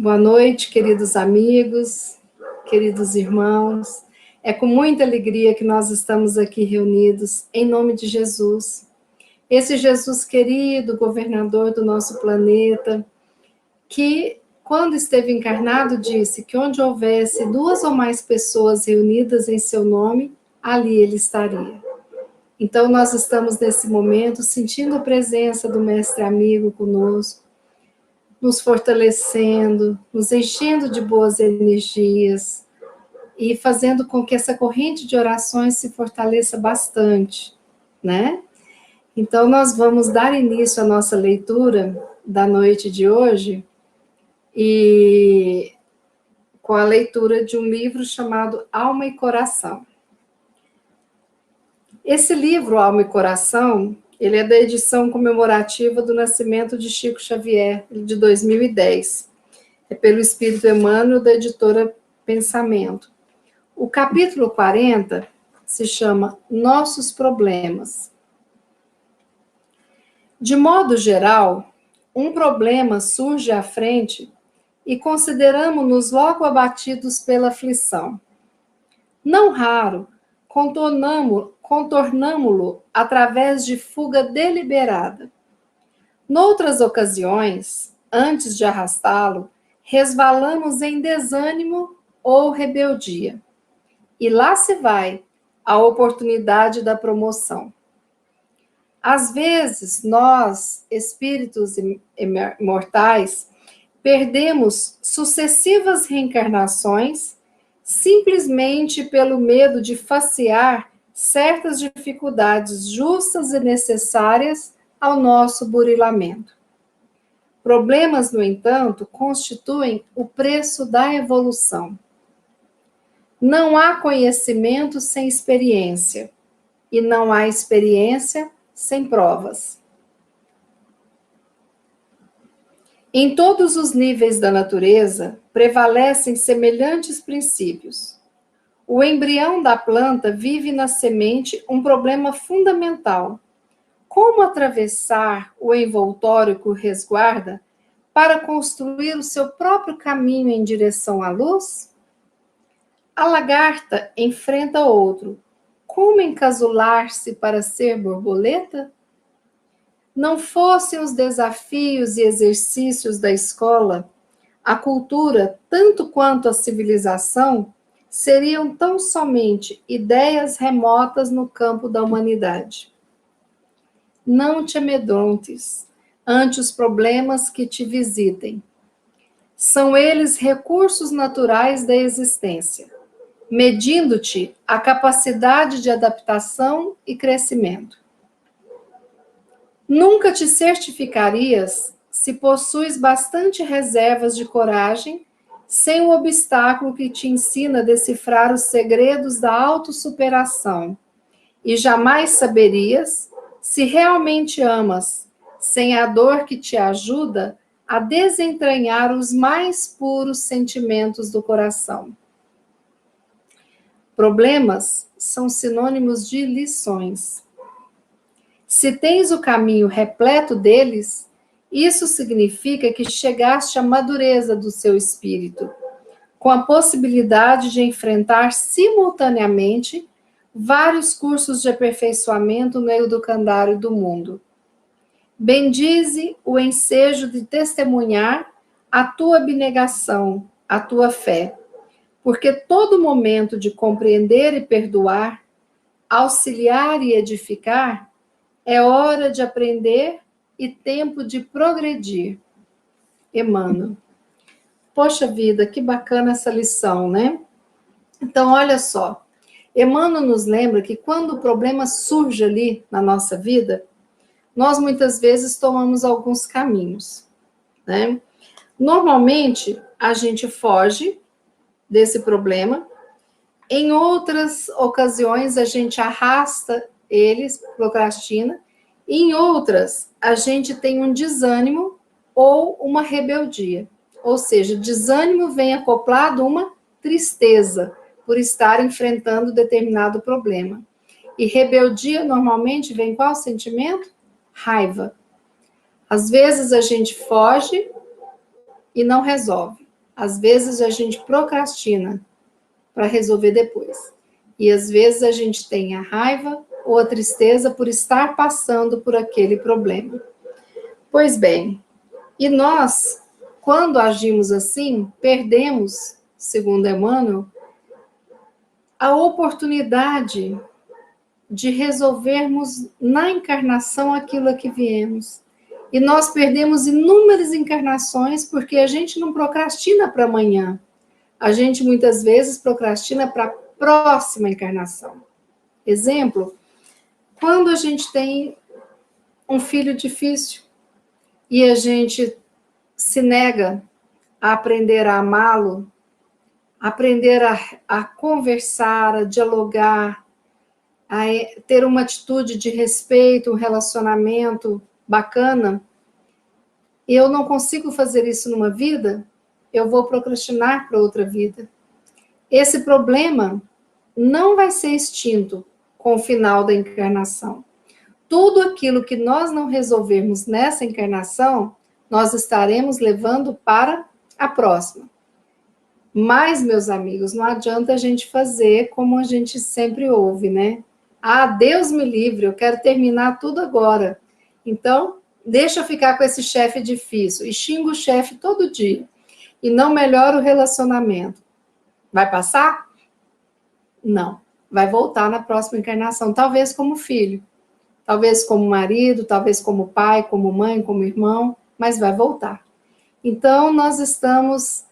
Boa noite, queridos amigos, queridos irmãos. É com muita alegria que nós estamos aqui reunidos em nome de Jesus. Esse Jesus querido, governador do nosso planeta, que quando esteve encarnado disse que onde houvesse 2 ou mais pessoas reunidas em seu nome, ali ele estaria. Então nós estamos nesse momento sentindo a presença do mestre amigo conosco, nos fortalecendo, nos enchendo de boas energias e fazendo com que essa corrente de orações se fortaleça bastante, né? Então, nós vamos dar início à nossa leitura da noite de hoje e com a leitura de um livro chamado Alma e Coração. Esse livro, Alma e Coração, ele é da edição comemorativa do nascimento de Chico Xavier, de 2010. É pelo Espírito Emmanuel, da editora Pensamento. O capítulo 40 se chama Nossos Problemas. De modo geral, um problema surge à frente e consideramos-nos logo abatidos pela aflição. Não raro, contornamo-lo através de fuga deliberada. Noutras ocasiões, antes de arrastá-lo, resvalamos em desânimo ou rebeldia. E lá se vai a oportunidade da promoção. Às vezes, nós, espíritos imortais, perdemos sucessivas reencarnações simplesmente pelo medo de facear certas dificuldades justas e necessárias ao nosso burilamento. Problemas, no entanto, constituem o preço da evolução. Não há conhecimento sem experiência, e não há experiência sem provas. Em todos os níveis da natureza, prevalecem semelhantes princípios. O embrião da planta vive na semente um problema fundamental. Como atravessar o envoltório que o resguarda para construir o seu próprio caminho em direção à luz? A lagarta enfrenta outro. Como encasular-se para ser borboleta? Não fossem os desafios e exercícios da escola, a cultura, tanto quanto a civilização, seriam tão somente ideias remotas no campo da humanidade. Não te amedrontes ante os problemas que te visitem. São eles recursos naturais da existência, medindo-te a capacidade de adaptação e crescimento. Nunca te certificarias se possuis bastante reservas de coragem, sem o obstáculo que te ensina a decifrar os segredos da autossuperação, e jamais saberias se realmente amas, sem a dor que te ajuda a desentranhar os mais puros sentimentos do coração. Problemas são sinônimos de lições. Se tens o caminho repleto deles, isso significa que chegaste à madureza do seu espírito, com a possibilidade de enfrentar simultaneamente vários cursos de aperfeiçoamento no educandário do mundo. Bendize o ensejo de testemunhar a tua abnegação, a tua fé, porque todo momento de compreender e perdoar, auxiliar e edificar, é hora de aprender e tempo de progredir. Emmanuel. Poxa vida, que bacana essa lição, né? Então, olha só. Emmanuel nos lembra que quando o problema surge ali na nossa vida, nós muitas vezes tomamos alguns caminhos, né? Normalmente, a gente foge desse problema. Em outras ocasiões, a gente arrasta eles, procrastina. E em outras, a gente tem um desânimo ou uma rebeldia. Ou seja, desânimo vem acoplado a uma tristeza por estar enfrentando determinado problema. E rebeldia normalmente vem qual sentimento? Raiva. Às vezes a gente foge e não resolve. Às vezes a gente procrastina para resolver depois. E às vezes a gente tem a raiva ou a tristeza por estar passando por aquele problema. Pois bem, e nós, quando agimos assim, perdemos, segundo Emmanuel, a oportunidade de resolvermos na encarnação aquilo a que viemos. E nós perdemos inúmeras encarnações porque a gente não procrastina para amanhã. A gente muitas vezes procrastina para a próxima encarnação. Exemplo, quando a gente tem um filho difícil e a gente se nega a aprender a amá-lo, aprender a conversar, a dialogar, a ter uma atitude de respeito, um relacionamento bacana, e eu não consigo fazer isso numa vida, eu vou procrastinar para outra vida. Esse problema não vai ser extinto com o final da encarnação. Tudo aquilo que nós não resolvermos nessa encarnação, nós estaremos levando para a próxima. Mas, meus amigos, não adianta a gente fazer como a gente sempre ouve, né? Ah, Deus me livre, eu quero terminar tudo agora. Então, deixa eu ficar com esse chefe difícil. E xingo o chefe todo dia. E não melhora o relacionamento. Vai passar? Não. Vai voltar na próxima encarnação. Talvez como filho. Talvez como marido, talvez como pai, como mãe, como irmão. Mas vai voltar. Então, nós estamos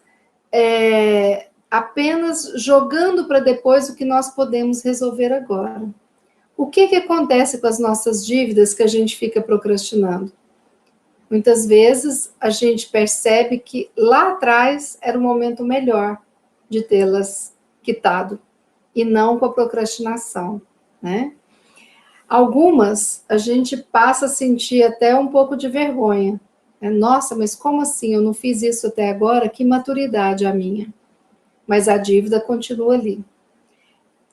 apenas jogando para depois o que nós podemos resolver agora. O que acontece com as nossas dívidas que a gente fica procrastinando? Muitas vezes a gente percebe que lá atrás era o momento melhor de tê-las quitado, e não com a procrastinação, né? Algumas a gente passa a sentir até um pouco de vergonha. Nossa, mas como assim? Eu não fiz isso até agora? Que maturidade a minha. Mas a dívida continua ali.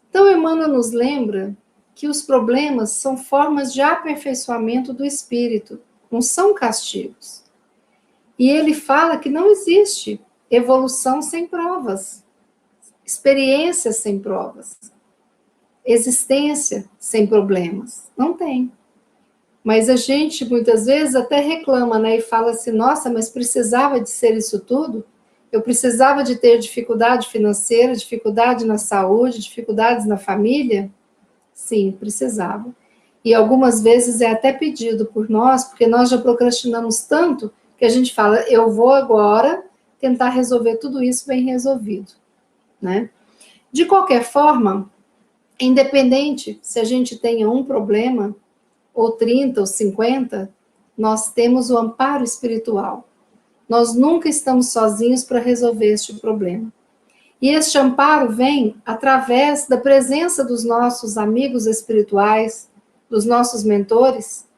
Então, Emmanuel nos lembra que os problemas são formas de aperfeiçoamento do espírito, não são castigos. E ele fala que não existe evolução sem provas, experiência sem provas, existência sem problemas. Não tem. Mas a gente, muitas vezes, até reclama, né? E fala assim, nossa, mas precisava de ser isso tudo? Eu precisava de ter dificuldade financeira, dificuldade na saúde, dificuldades na família? Sim, precisava. E algumas vezes é até pedido por nós, porque nós já procrastinamos tanto, que a gente fala, eu vou agora tentar resolver tudo isso bem resolvido, né? De qualquer forma, independente se a gente tenha um problema, ou 30, ou 50, nós temos o amparo espiritual. Nós nunca estamos sozinhos para resolver este problema. E este amparo vem através da presença dos nossos amigos espirituais, dos nossos mentores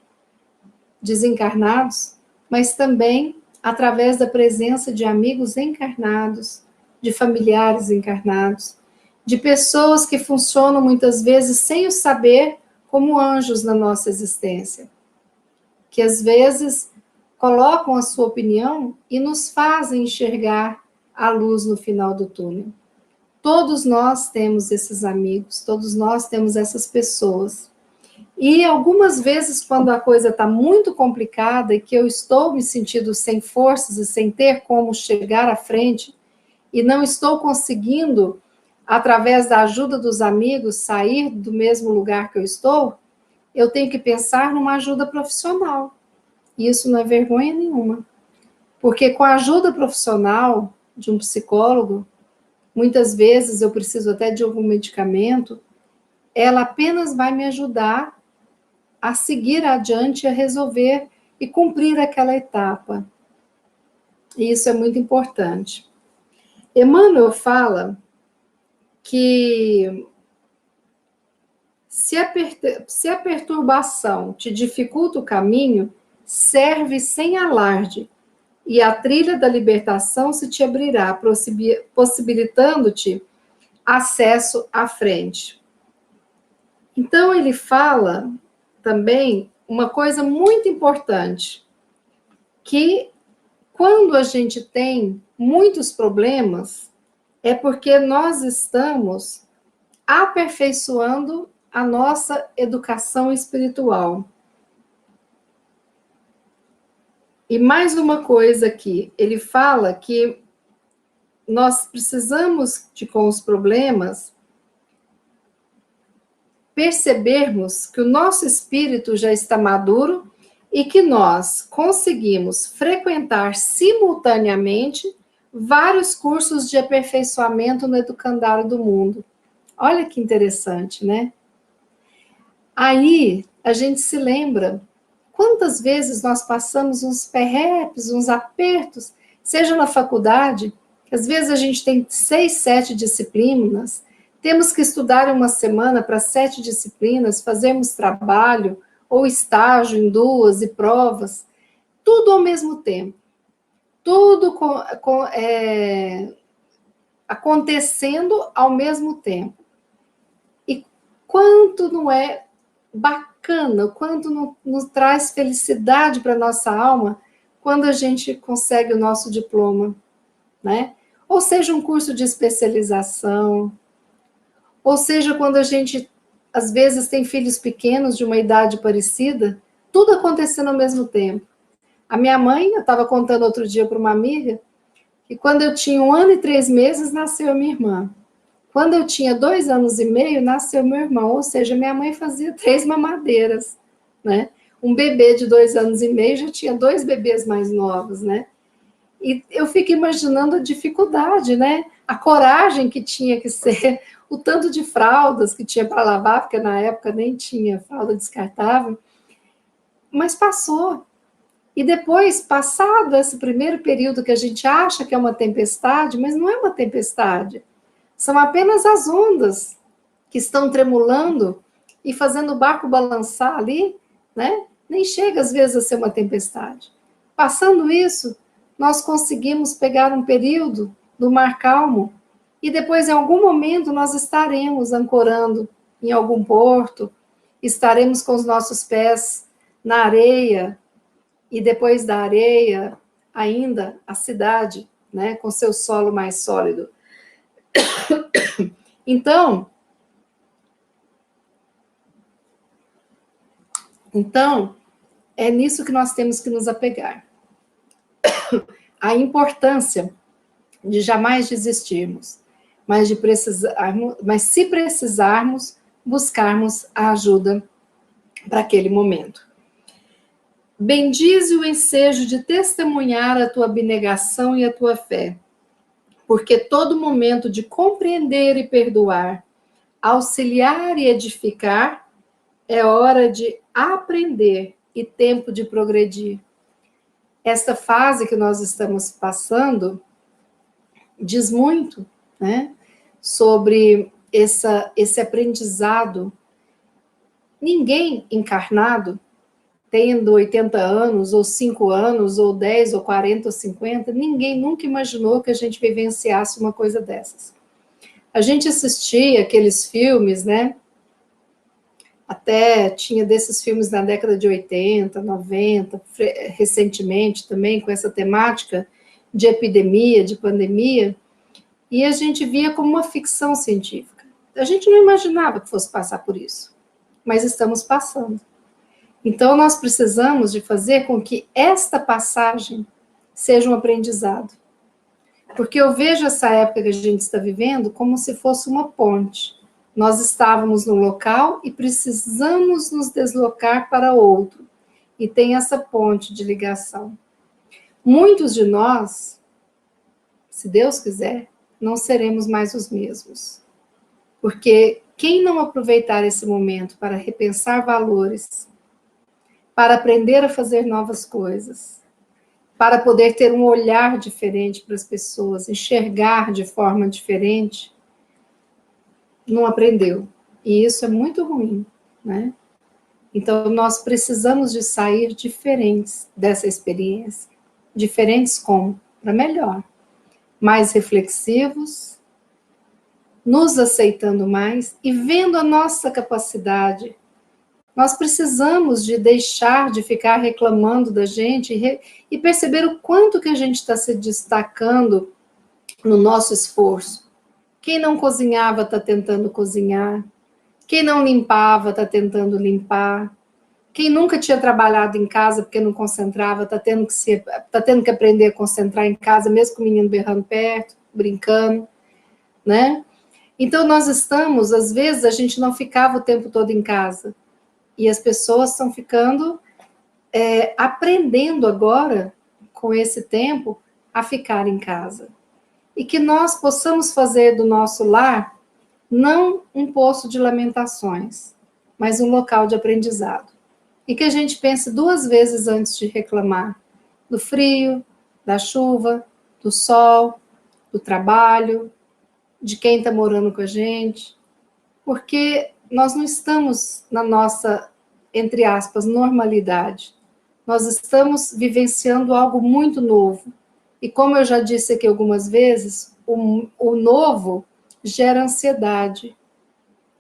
desencarnados, mas também através da presença de amigos encarnados, de familiares encarnados, de pessoas que funcionam muitas vezes sem o saber como anjos na nossa existência, que às vezes colocam a sua opinião e nos fazem enxergar a luz no final do túnel. Todos nós temos esses amigos, todos nós temos essas pessoas. E algumas vezes, quando a coisa está muito complicada e que eu estou me sentindo sem forças e sem ter como chegar à frente, e não estou conseguindo, através da ajuda dos amigos, sair do mesmo lugar que eu tenho que pensar numa ajuda profissional. E isso não é vergonha nenhuma. Porque com a ajuda profissional de um psicólogo, muitas vezes eu preciso até de algum medicamento, ela apenas vai me ajudar a seguir adiante, a resolver e cumprir aquela etapa. E isso é muito importante. Emmanuel fala que se a perturbação te dificulta o caminho, serve sem alarde, e a trilha da libertação se te abrirá, possibilitando-te acesso à frente. Então, ele fala também uma coisa muito importante, que quando a gente tem muitos problemas, é porque nós estamos aperfeiçoando a nossa educação espiritual. E mais uma coisa aqui, ele fala que nós precisamos de, com os problemas, percebermos que o nosso espírito já está maduro e que nós conseguimos frequentar simultaneamente vários cursos de aperfeiçoamento no educandário do mundo. Olha que interessante, né? Aí a gente se lembra quantas vezes nós passamos uns perrepes, uns apertos, seja na faculdade, que às vezes a gente tem 6, 7 disciplinas, temos que estudar uma semana para 7 disciplinas, fazermos trabalho ou estágio em 2 e provas, tudo ao mesmo tempo, tudo acontecendo ao mesmo tempo. E quanto não é bacana, o quanto nos traz felicidade para a nossa alma quando a gente consegue o nosso diploma, né? Ou seja, um curso de especialização, ou seja, quando a gente, às vezes, tem filhos pequenos de uma idade parecida, tudo acontecendo ao mesmo tempo. A minha mãe, eu estava contando outro dia para uma amiga, que quando eu tinha 1 ano e 3 meses, nasceu a minha irmã. Quando eu tinha 2 anos e meio, nasceu meu irmão, ou seja, minha mãe fazia 3 mamadeiras, né? Um bebê de 2 anos e meio já tinha 2 bebês mais novos, né? E eu fico imaginando a dificuldade, né? A coragem que tinha que ser, o tanto de fraldas que tinha para lavar, porque na época nem tinha fralda descartável, mas passou. E depois, passado esse primeiro período que a gente acha que é uma tempestade, mas não é uma tempestade, são apenas as ondas que estão tremulando e fazendo o barco balançar ali, né? Nem chega às vezes a ser uma tempestade. Passando isso, nós conseguimos pegar um período do mar calmo e depois, em algum momento, nós estaremos ancorando em algum porto, estaremos com os nossos pés na areia e depois da areia, ainda a cidade, né, com seu solo mais sólido. Então, é nisso que nós temos que nos apegar. A importância de jamais desistirmos, mas se precisarmos, buscarmos a ajuda para aquele momento. Bendize o ensejo de testemunhar a tua abnegação e a tua fé, porque todo momento de compreender e perdoar, auxiliar e edificar, é hora de aprender e tempo de progredir. Esta fase que nós estamos passando diz muito, né, sobre esse aprendizado. Ninguém encarnado, tendo 80 anos, ou 5 anos, ou 10, ou 40, ou 50, ninguém nunca imaginou que a gente vivenciasse uma coisa dessas. A gente assistia aqueles filmes, né? Até tinha desses filmes na década de 80, 90, recentemente também, com essa temática de epidemia, de pandemia, e a gente via como uma ficção científica. A gente não imaginava que fosse passar por isso, mas estamos passando. Então, nós precisamos de fazer com que esta passagem seja um aprendizado. Porque eu vejo essa época que a gente está vivendo como se fosse uma ponte. Nós estávamos no local e precisamos nos deslocar para outro. E tem essa ponte de ligação. Muitos de nós, se Deus quiser, não seremos mais os mesmos. Porque quem não aproveitar esse momento para repensar valores, para aprender a fazer novas coisas, para poder ter um olhar diferente para as pessoas, enxergar de forma diferente, não aprendeu. E isso é muito ruim, né? Então, nós precisamos de sair diferentes dessa experiência. Diferentes como? Para melhor. Mais reflexivos, nos aceitando mais e vendo a nossa capacidade, Nós precisamos de deixar de ficar reclamando da gente e perceber o quanto que a gente está se destacando no nosso esforço. Quem não cozinhava está tentando cozinhar. Quem não limpava está tentando limpar. Quem nunca tinha trabalhado em casa porque não concentrava está tendo que aprender a concentrar em casa, mesmo com o menino berrando perto, brincando, né? Então, nós estamos, às vezes, a gente não ficava o tempo todo em casa. E as pessoas estão ficando, aprendendo agora, com esse tempo, a ficar em casa. E que nós possamos fazer do nosso lar, não um poço de lamentações, mas um local de aprendizado. E que a gente pense 2 vezes antes de reclamar do frio, da chuva, do sol, do trabalho, de quem está morando com a gente, porque nós não estamos na nossa, entre aspas, normalidade. Nós estamos vivenciando algo muito novo. E como eu já disse aqui algumas vezes, o novo gera ansiedade.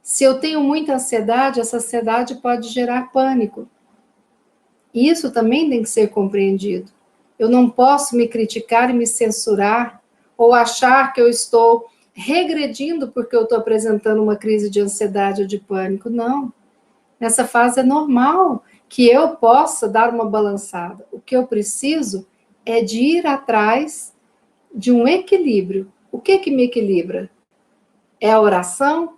Se eu tenho muita ansiedade, essa ansiedade pode gerar pânico. E isso também tem que ser compreendido. Eu não posso me criticar e me censurar, ou achar que eu estou regredindo porque eu estou apresentando uma crise de ansiedade ou de pânico. Não. Nessa fase é normal que eu possa dar uma balançada. O que eu preciso é de ir atrás de um equilíbrio. O que me equilibra? É a oração?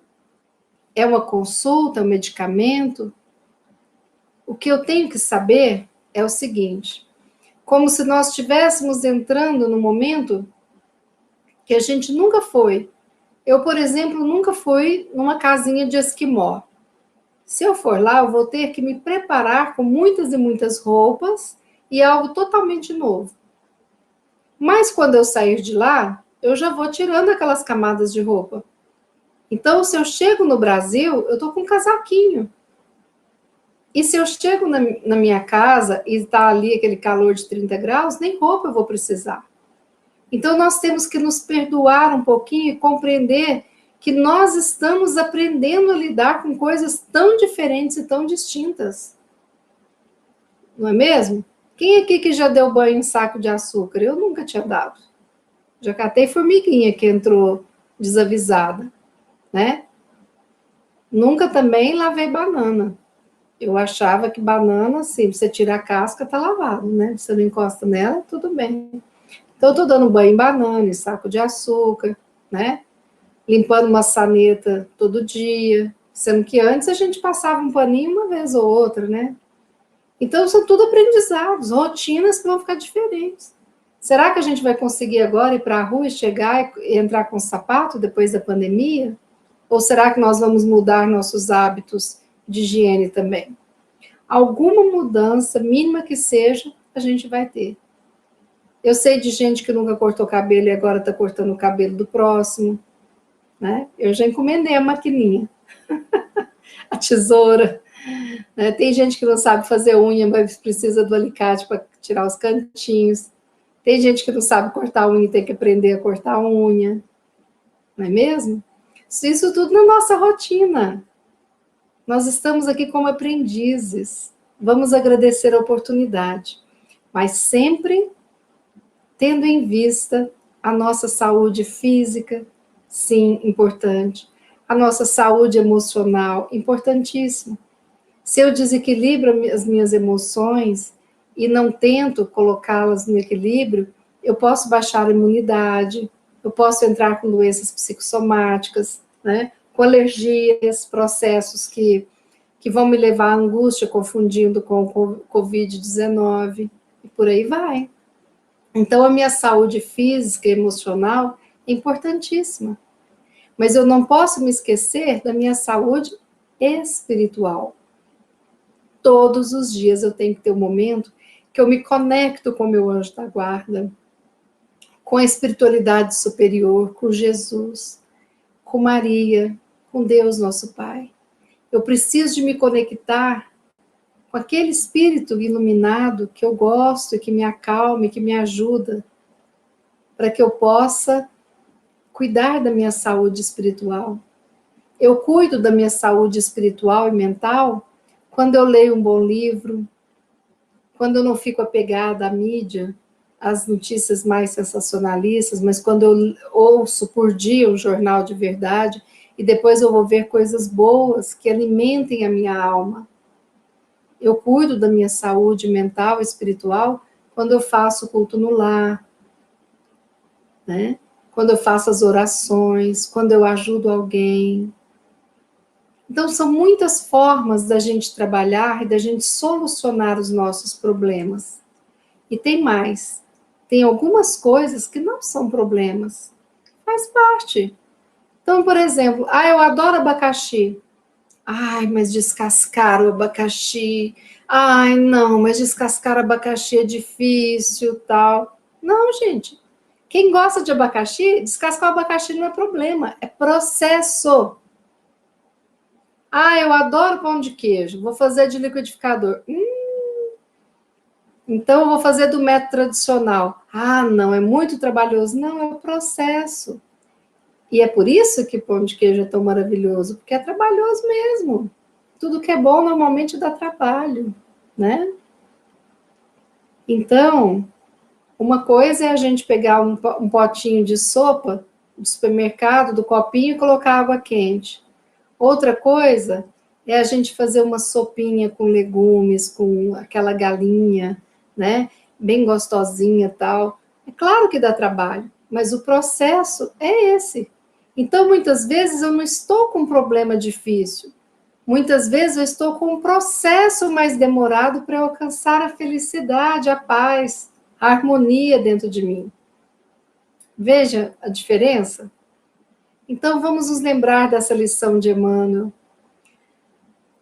É uma consulta, um medicamento? O que eu tenho que saber é o seguinte: como se nós estivéssemos entrando no momento que a gente nunca foi. Eu, por exemplo, nunca fui numa casinha de esquimó. Se eu for lá, eu vou ter que me preparar com muitas e muitas roupas e algo totalmente novo. Mas quando eu sair de lá, eu já vou tirando aquelas camadas de roupa. Então, se eu chego no Brasil, eu estou com um casaquinho. E se eu chego na minha casa e está ali aquele calor de 30 graus, nem roupa eu vou precisar. Então, nós temos que nos perdoar um pouquinho e compreender que nós estamos aprendendo a lidar com coisas tão diferentes e tão distintas. Não é mesmo? Quem aqui que já deu banho em saco de açúcar? Eu nunca tinha dado. Já catei formiguinha que entrou desavisada, né? Nunca também lavei banana. Eu achava que banana, assim, você tira a casca, tá lavado, né? Você não encosta nela, tudo bem. Então, eu tô dando banho em banana, em saco de açúcar, né? Limpando maçaneta todo dia, sendo que antes a gente passava um paninho uma vez ou outra, né? Então, são tudo aprendizados, rotinas que vão ficar diferentes. Será que a gente vai conseguir agora ir para a rua e chegar e entrar com sapato depois da pandemia? Ou será que nós vamos mudar nossos hábitos de higiene também? Alguma mudança, mínima que seja, a gente vai ter. Eu sei de gente que nunca cortou cabelo e agora está cortando o cabelo do próximo, né? Eu já encomendei a maquininha, a tesoura. Né? Tem gente que não sabe fazer unha, mas precisa do alicate para tirar os cantinhos. Tem gente que não sabe cortar unha e tem que aprender a cortar unha. Não é mesmo? Isso tudo na nossa rotina. Nós estamos aqui como aprendizes. Vamos agradecer a oportunidade, mas sempre tendo em vista a nossa saúde física, sim, importante. A nossa saúde emocional, importantíssimo. Se eu desequilibro as minhas emoções e não tento colocá-las no equilíbrio, eu posso baixar a imunidade, eu posso entrar com doenças psicossomáticas, né? Com alergias, processos que vão me levar à angústia, confundindo com o Covid-19, e por aí vai. Então, a minha saúde física e emocional é importantíssima. Mas eu não posso me esquecer da minha saúde espiritual. Todos os dias eu tenho que ter um momento que eu me conecto com o meu anjo da guarda, com a espiritualidade superior, com Jesus, com Maria, com Deus nosso Pai. Eu preciso de me conectar com aquele espírito iluminado que eu gosto e que me acalma e que me ajuda, para que eu possa cuidar da minha saúde espiritual. Eu cuido da minha saúde espiritual e mental quando eu leio um bom livro, quando eu não fico apegada à mídia, às notícias mais sensacionalistas, mas quando eu ouço por dia um jornal de verdade, e depois eu vou ver coisas boas que alimentem a minha alma. Eu cuido da minha saúde mental e espiritual quando eu faço culto no lar, né? Quando eu faço as orações, quando eu ajudo alguém. Então, são muitas formas da gente trabalhar e da gente solucionar os nossos problemas. E tem mais. Tem algumas coisas que não são problemas. Faz parte. Então, por exemplo, eu adoro abacaxi. Ai, mas descascar o abacaxi. Ai, não, mas descascar o abacaxi é difícil, tal. Não, gente. Quem gosta de abacaxi, descascar o abacaxi não é problema, é processo. Eu adoro pão de queijo, vou fazer de liquidificador. Então, eu vou fazer do método tradicional. Não, é muito trabalhoso. Não, é o processo. E é por isso que pão de queijo é tão maravilhoso, porque é trabalhoso mesmo. Tudo que é bom normalmente dá trabalho, né? Então, uma coisa é a gente pegar um potinho de sopa do supermercado, do copinho, e colocar água quente. Outra coisa é a gente fazer uma sopinha com legumes, com aquela galinha, né? Bem gostosinha e tal. É claro que dá trabalho, mas o processo é esse. Então, muitas vezes eu não estou com um problema difícil. Muitas vezes eu estou com um processo mais demorado para alcançar a felicidade, a paz, a harmonia dentro de mim. Veja a diferença? Então, vamos nos lembrar dessa lição de Emmanuel.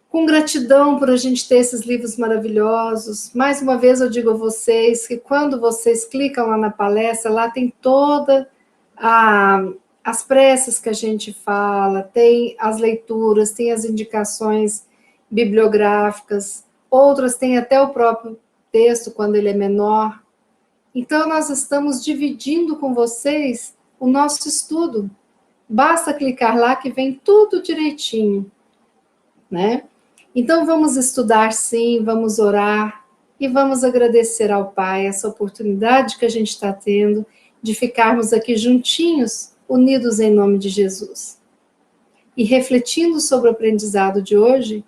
Com gratidão por a gente ter esses livros maravilhosos. Mais uma vez eu digo a vocês que quando vocês clicam lá na palestra, lá tem toda as preces que a gente fala, tem as leituras, tem as indicações bibliográficas, outras têm até o próprio texto quando ele é menor. Então nós estamos dividindo com vocês o nosso estudo. Basta clicar lá que vem tudo direitinho, né? Então, vamos estudar sim, vamos orar e vamos agradecer ao Pai essa oportunidade que a gente está tendo de ficarmos aqui juntinhos, unidos em nome de Jesus. E refletindo sobre o aprendizado de hoje,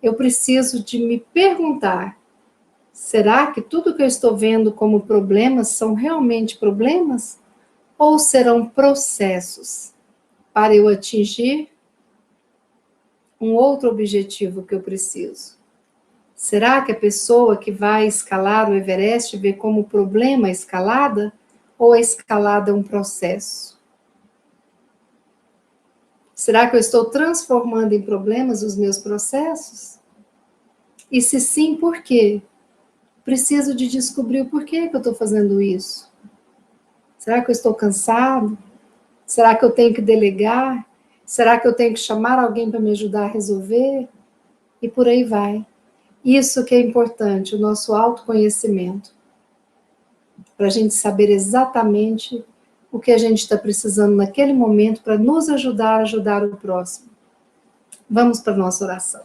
eu preciso de me perguntar, será que tudo que eu estou vendo como problemas são realmente problemas? Ou serão processos para eu atingir um outro objetivo que eu preciso? Será que a pessoa que vai escalar o Everest vê como problema a escalada? Ou a escalada é um processo? Será que eu estou transformando em problemas os meus processos? E se sim, por quê? Preciso de descobrir o porquê que eu estou fazendo isso. Será que eu estou cansado? Será que eu tenho que delegar? Será que eu tenho que chamar alguém para me ajudar a resolver? E por aí vai. Isso que é importante, o nosso autoconhecimento. Para a gente saber exatamente o que a gente está precisando naquele momento para nos ajudar a ajudar o próximo. Vamos para a nossa oração.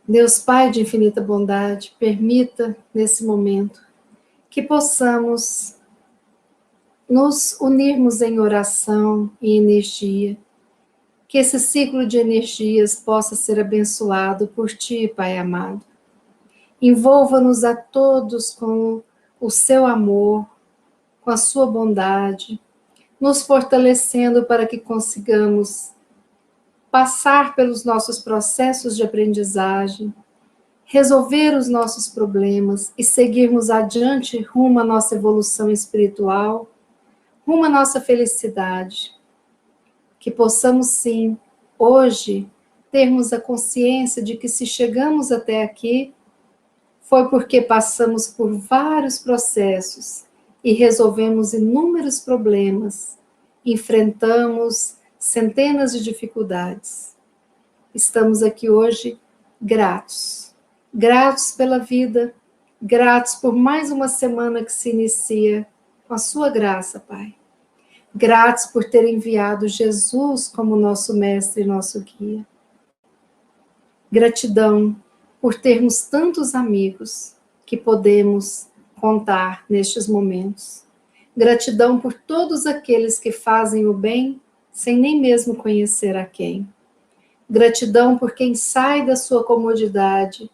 Deus Pai de infinita bondade, permita, nesse momento, que possamos nos unirmos em oração e energia, que esse ciclo de energias possa ser abençoado por Ti, Pai amado. Envolva-nos a todos com o seu amor, com a sua bondade, nos fortalecendo para que consigamos passar pelos nossos processos de aprendizagem, resolver os nossos problemas e seguirmos adiante rumo à nossa evolução espiritual, rumo à nossa felicidade. Que possamos, sim, hoje, termos a consciência de que se chegamos até aqui, foi porque passamos por vários processos e resolvemos inúmeros problemas, enfrentamos centenas de dificuldades. Estamos aqui hoje gratos. Gratos pela vida, gratos por mais uma semana que se inicia com a sua graça, Pai. Gratos por ter enviado Jesus como nosso mestre e nosso guia. Gratidão por termos tantos amigos que podemos contar nestes momentos. Gratidão por todos aqueles que fazem o bem sem nem mesmo conhecer a quem. Gratidão por quem sai da sua comodidade,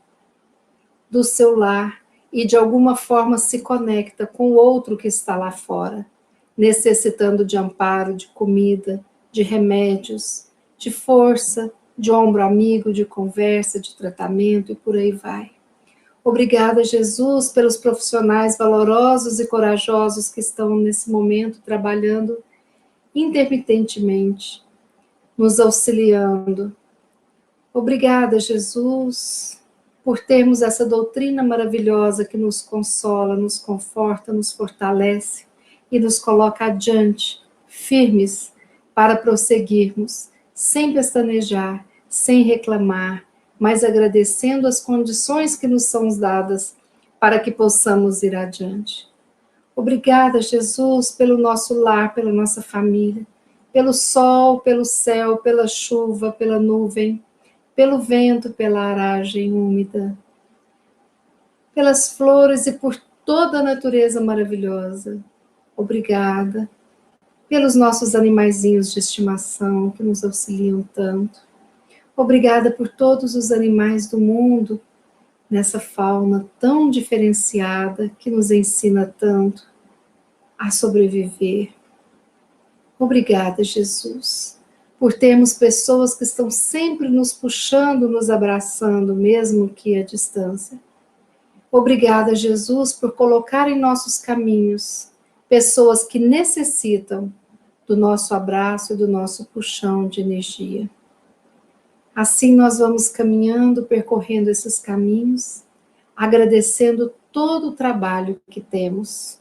do seu lar e de alguma forma se conecta com o outro que está lá fora, necessitando de amparo, de comida, de remédios, de força, de ombro amigo, de conversa, de tratamento e por aí vai. Obrigada, Jesus, pelos profissionais valorosos e corajosos que estão nesse momento trabalhando intermitentemente, nos auxiliando. Obrigada, Jesus, por termos essa doutrina maravilhosa que nos consola, nos conforta, nos fortalece e nos coloca adiante, firmes, para prosseguirmos, sem pestanejar, sem reclamar, mas agradecendo as condições que nos são dadas para que possamos ir adiante. Obrigada, Jesus, pelo nosso lar, pela nossa família, pelo sol, pelo céu, pela chuva, pela nuvem, pelo vento, pela aragem úmida, pelas flores e por toda a natureza maravilhosa. Obrigada pelos nossos animaizinhos de estimação que nos auxiliam tanto. Obrigada por todos os animais do mundo, nessa fauna tão diferenciada que nos ensina tanto a sobreviver. Obrigada, Jesus, por termos pessoas que estão sempre nos puxando, nos abraçando, mesmo que à distância. Obrigada, Jesus, por colocar em nossos caminhos pessoas que necessitam do nosso abraço e do nosso puxão de energia. Assim nós vamos caminhando, percorrendo esses caminhos, agradecendo todo o trabalho que temos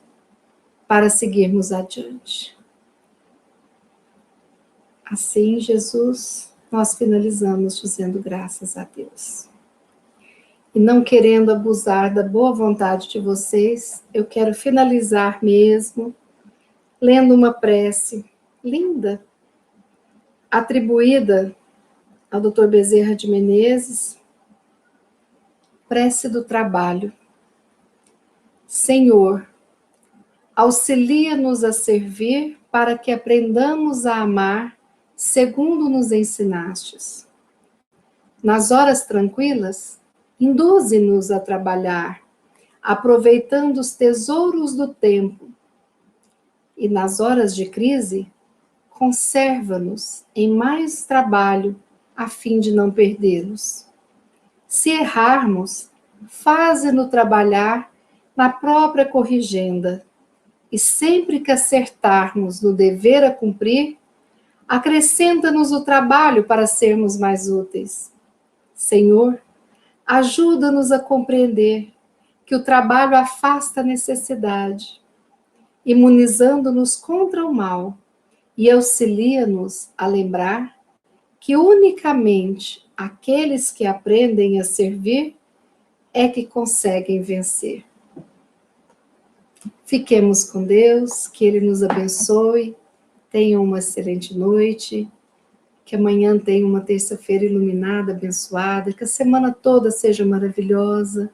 para seguirmos adiante. Assim, Jesus, nós finalizamos dizendo graças a Deus. E não querendo abusar da boa vontade de vocês, eu quero finalizar mesmo lendo uma prece linda, atribuída ao Dr. Bezerra de Menezes, prece do trabalho. Senhor, auxilia-nos a servir para que aprendamos a amar segundo nos ensinastes. Nas horas tranquilas, induze-nos a trabalhar, aproveitando os tesouros do tempo. E nas horas de crise, conserva-nos em mais trabalho, a fim de não perdê-los. Se errarmos, faze-nos trabalhar na própria corrigenda, e sempre que acertarmos no dever a cumprir, acrescenta-nos o trabalho para sermos mais úteis. Senhor, ajuda-nos a compreender que o trabalho afasta a necessidade, imunizando-nos contra o mal, e auxilia-nos a lembrar que unicamente aqueles que aprendem a servir é que conseguem vencer. Fiquemos com Deus, que Ele nos abençoe, tenham uma excelente noite, que amanhã tenha uma terça-feira iluminada, abençoada, que a semana toda seja maravilhosa,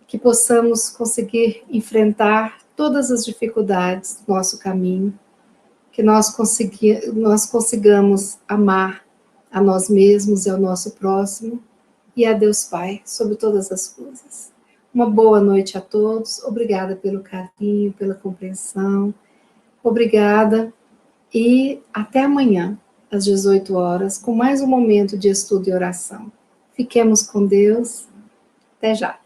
que possamos conseguir enfrentar todas as dificuldades do nosso caminho, que nós consigamos amar a nós mesmos e ao nosso próximo, e a Deus Pai, sobre todas as coisas. Uma boa noite a todos, obrigada pelo carinho, pela compreensão, obrigada, e até amanhã, às 18 horas, com mais um momento de estudo e oração. Fiquemos com Deus, até já.